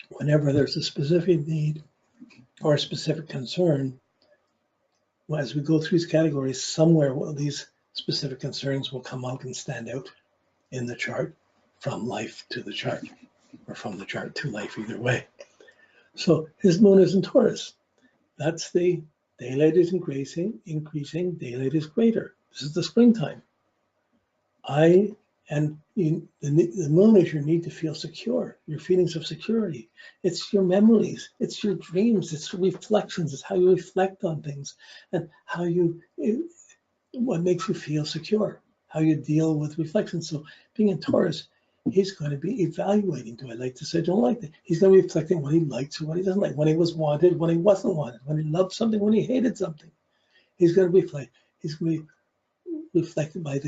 whenever there's a specific need or a specific concern, well, as we go through these categories, somewhere these specific concerns will come out and stand out in the chart, from life to the chart, or from the chart to life, either way. So his moon is in Taurus. That's the daylight is increasing, daylight is greater. This is the springtime. The moon is your need to feel secure, your feelings of security. It's your memories, it's your dreams, it's reflections, it's how you reflect on things, and what makes you feel secure, how you deal with reflections. So being in Taurus, he's going to be evaluating, do I like this, I don't like it. He's going to be reflecting what he likes or what he doesn't like, when he was wanted, when he wasn't wanted, when he loved something, when he hated something. He's going to be reflected by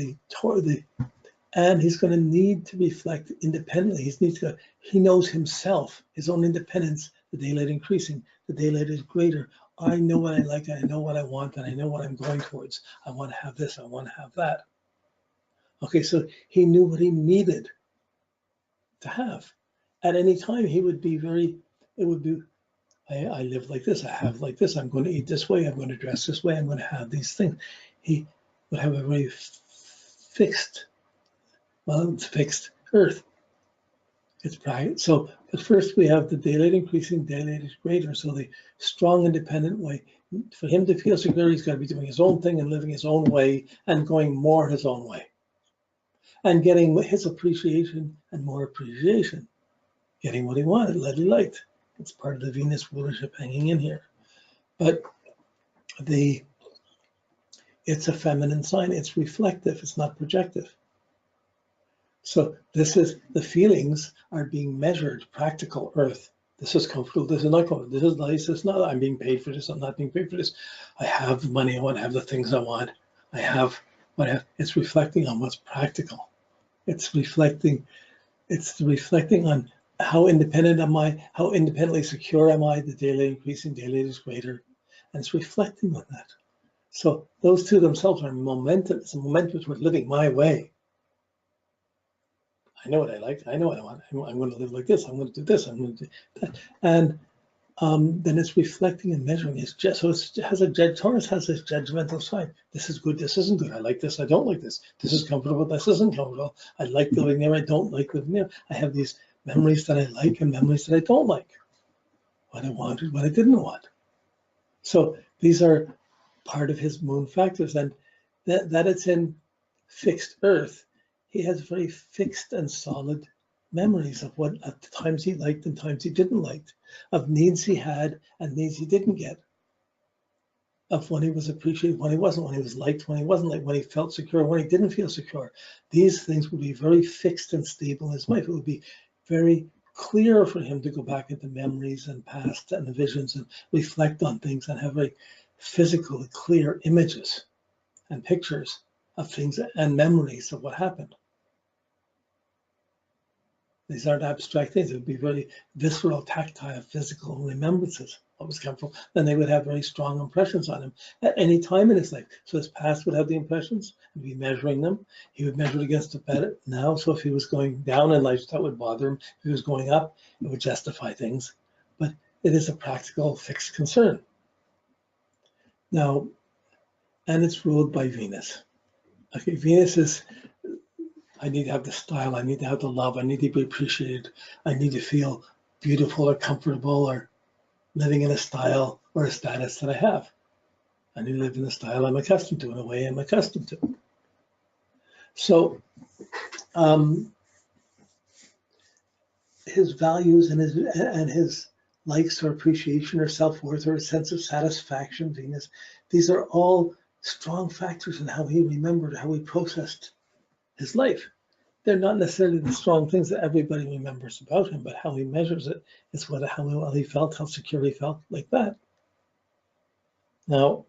and he's going to need to reflect independently. He knows himself, his own independence, the daylight increasing, the daylight is greater. I know what I like, and I know what I want, and I know what I'm going towards. I want to have this, I want to have that. Okay, so he knew what he needed to have. At any time, I live like this, I have like this, I'm going to eat this way, I'm going to dress this way, I'm going to have these things. He would have a very fixed earth. It's private. So, but first we have the daylight increasing, daylight is greater. So the strong, independent way. For him to feel secure, he's got to be doing his own thing and living his own way and going more his own way. And getting his appreciation and more appreciation. Getting what he wanted, what he liked. It's part of the Venus rulership hanging in here. But it's a feminine sign. It's reflective. It's not projective. So this is, the feelings are being measured, practical earth. This is comfortable, this is not comfortable, this is nice, this is not, I'm being paid for this, I'm not being paid for this. I have the money, I want to have the things I want. It's reflecting on what's practical. It's reflecting on how independent am I, how independently secure am I, the daylight increasing, daylight is greater. And it's reflecting on that. So those two themselves are momentum. It's a momentum toward living my way. I know what I like. I know what I want. I'm going to live like this. I'm going to do this. I'm going to do that. And then it's reflecting and measuring. Taurus has a judgmental side. This is good. This isn't good. I like this. I don't like this. This is comfortable. This isn't comfortable. I like living there. I don't like living there. I have these memories that I like and memories that I don't like. What I wanted, what I didn't want. So these are part of his moon factors. And that it's in fixed earth, he has very fixed and solid memories of what at the times he liked and times he didn't like, of needs he had and needs he didn't get, of when he was appreciated, when he wasn't, when he was liked, when he wasn't liked, when he felt secure, when he didn't feel secure. These things would be very fixed and stable in his life. It would be very clear for him to go back into memories and past and the visions and reflect on things and have very physical, clear images and pictures of things and memories of what happened. These aren't abstract things. It would be very visceral, tactile, physical remembrances. What was comfortable. Then they would have very strong impressions on him at any time in his life. So his past would have the impressions, and be measuring them. He would measure it against the better now. So if he was going down in life, that would bother him. If he was going up, it would justify things. But it is a practical, fixed concern. Now, and it's ruled by Venus. Okay, Venus is, I need to have the style, I need to have the love, I need to be appreciated, I need to feel beautiful or comfortable or living in a style or a status that I have. I need to live in the style I'm accustomed to, in a way I'm accustomed to. So his values and his likes or appreciation or self-worth or a sense of satisfaction, Venus, these are all strong factors in how he remembered, how he processed his life. They're not necessarily the strong things that everybody remembers about him, but how he measures it is how well he felt, how secure he felt, like that. Now,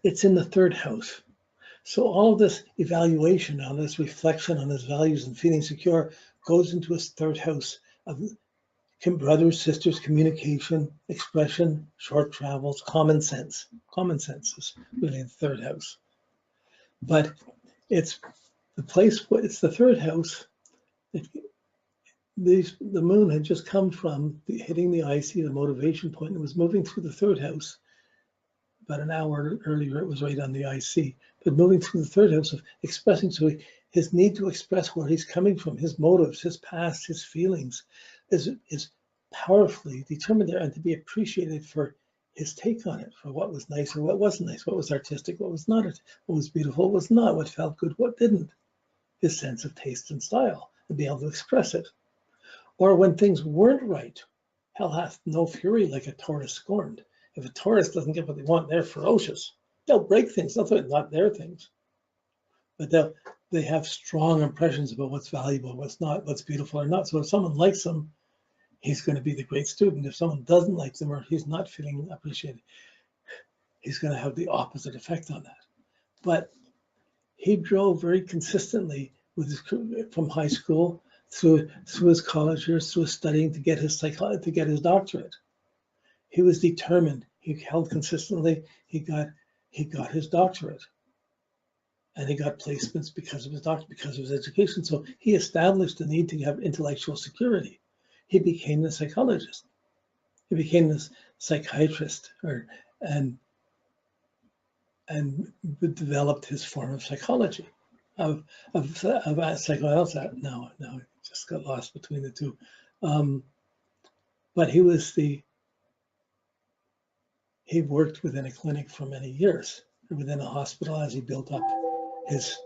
it's in the third house. So all of this evaluation, all this reflection on his values and feeling secure goes into his third house of brothers, sisters, communication, expression, short travels, common sense. Common sense is really the third house. But it's the place, it's the third house. the moon had just come from hitting the IC, the motivation point. It was moving through the third house. About an hour earlier, it was right on the IC. But moving through the third house of expressing, so his need to express where he's coming from, his motives, his past, his feelings, is powerfully determined there, and to be appreciated for his take on it, for what was nice or what wasn't nice, what was artistic, what was not, what was beautiful, what was not, what felt good, what didn't. His sense of taste and style, and be able to express it. Or when things weren't right, hell hath no fury like a Taurus scorned. If a Taurus doesn't get what they want, they're ferocious. They'll break things, not their things. But they have strong impressions about what's valuable, what's not, what's beautiful or not. So if someone likes them, he's going to be the great student. If someone doesn't like them or he's not feeling appreciated, he's going to have the opposite effect on that. But he drove very consistently with his, from high school through his college years, through his studying to get his psychology, to get his doctorate. He was determined. He held consistently. He got his doctorate, and he got placements because of his doctorate, because of his education. So he established the need to have intellectual security. He became the psychologist. He became this psychiatrist, and developed his form of psychology, of psychoanalysis. No, I just got lost between the two. But he worked within a clinic for many years, within a hospital, as he built up his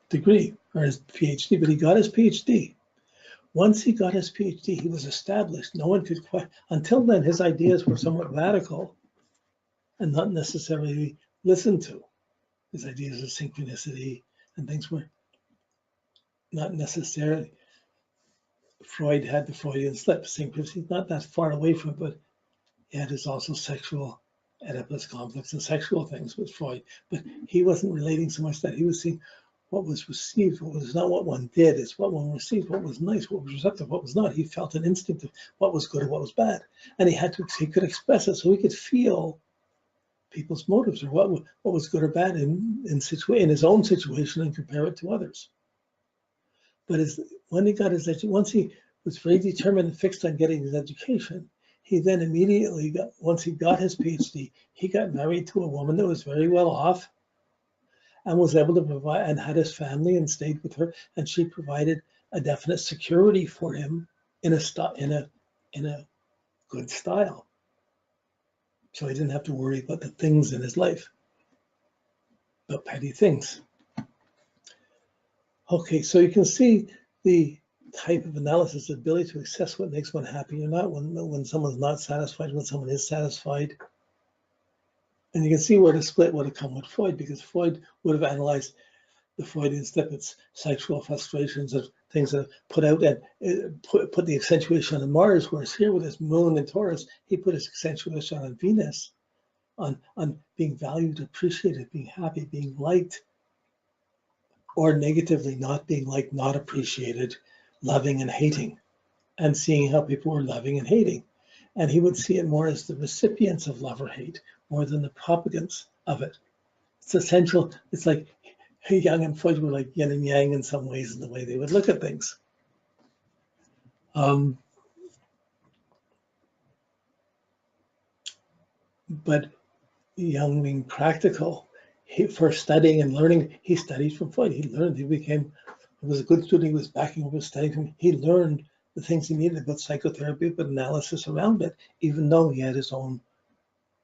degree or his PhD. But he got his PhD. Once he got his PhD, he was established. No one could question. Until then, his ideas were somewhat radical and not necessarily listened to. His ideas of synchronicity and things were not necessarily. Freud had the Freudian slip. Synchronicity, not that far away from it, but he had his also sexual Oedipus complex and sexual things with Freud. But he wasn't relating so much that. He was seeing what was received, what was not what one did, it's what one received, what was nice, what was receptive, what was not. He felt an instinct of what was good and what was bad. And he could express it, so he could feel people's motives or what was good or bad in his own situation and compare it to others. But when he got his education, once he was very determined and fixed on getting his education, he then immediately once he got his PhD, he got married to a woman that was very well off and was able to provide, and had his family and stayed with her, and she provided a definite security for him in a good style. So he didn't have to worry about the things in his life, about petty things. Okay, so you can see the type of analysis, the ability to assess what makes one happy or not, when someone's not satisfied, when someone is satisfied. And you can see where the split would have come with Freud, because Freud would have analyzed the Freudian snippets, sexual frustrations of things that put out and put the accentuation on Mars, whereas here with his moon in Taurus, he put his accentuation on Venus, on being valued, appreciated, being happy, being liked, or negatively not being liked, not appreciated, loving and hating, and seeing how people were loving and hating. And he would see it more as the recipients of love or hate, more than the propagants of it. It's essential. It's like Jung and Freud were like yin and yang in some ways in the way they would look at things. But Jung being practical, for studying and learning, he studied from Freud. He learned, he was a good student, he was backing up his studying from, he learned the things he needed about psychotherapy, but analysis around it, even though he had his own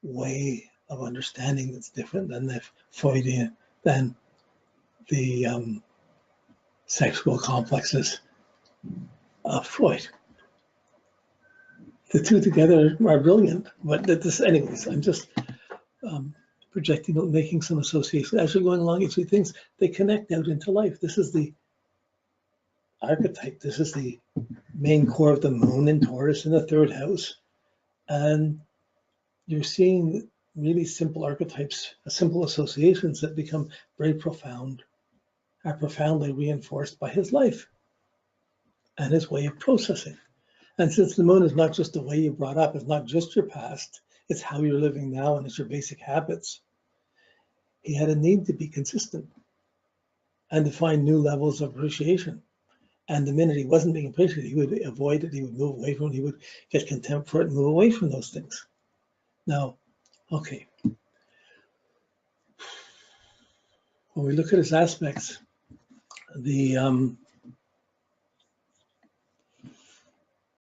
way of understanding that's different than the Freudian, than the sexual complexes of Freud. The two together are brilliant, but anyways, I'm just projecting, making some associations. As you're going along, you see things, they connect out into life. This is the archetype. This is the main core of the moon in Taurus in the third house. And you're seeing really simple archetypes, simple associations that become very profound, are profoundly reinforced by his life and his way of processing. And since the moon is not just the way you brought up, it's not just your past, it's how you're living now and it's your basic habits. He had a need to be consistent and to find new levels of appreciation. And the minute he wasn't being appreciated, he would avoid it, he would move away from it, he would get contempt for it and move away from those things. Now, okay. When we look at his aspects, the